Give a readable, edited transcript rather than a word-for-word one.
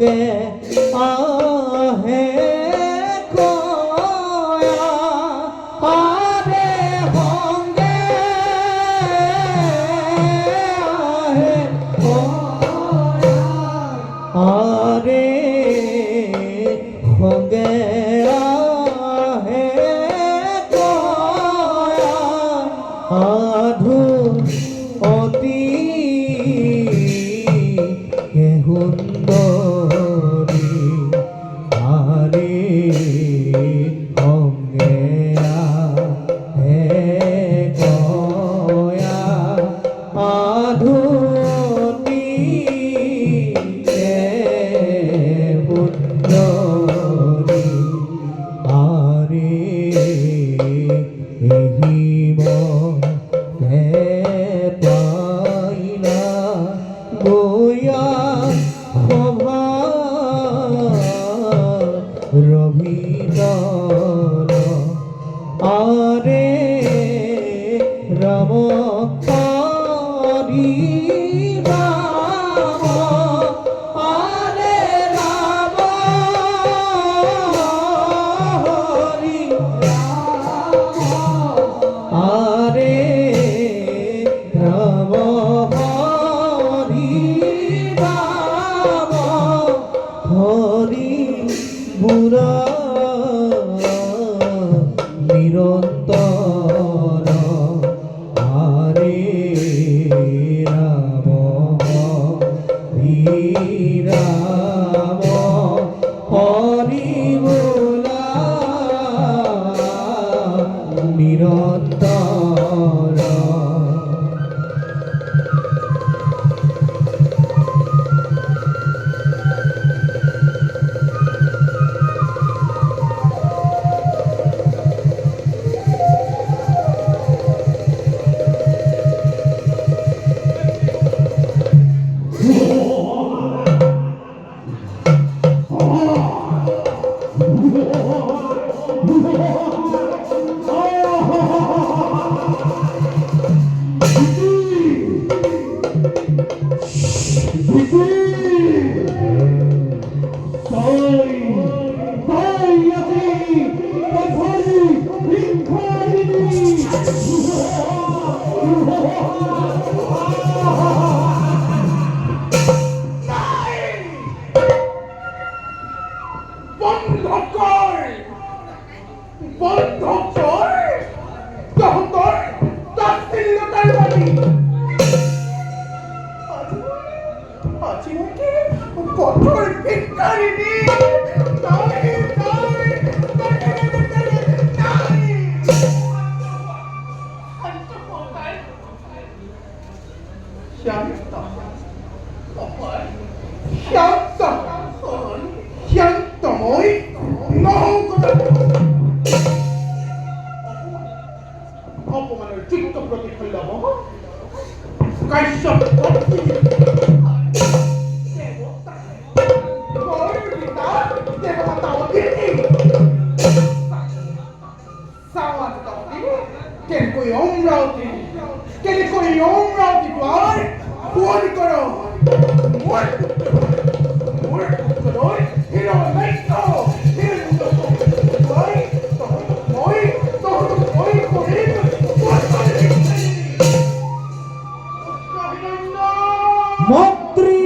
आहे खोया आरे होंगे आहे खोया आरे होंगे आहे खोया आधु অতি সুন্দরী আরে অঙ্গে হে গয়া আধুতি সুন্দরী আরে এহিম পাইলা গয়া সভা রবিদান আরে রাম হরি রাম আরে রাম হরি রাম আরে রাম হরি রাম হরি বুড়া নিরন্তর আরে রাম হরি রাম হরি বুড়া নিরন্তর অপমানের চিত্ত প্রতিফলব কাশ্যপ মন্ত্রী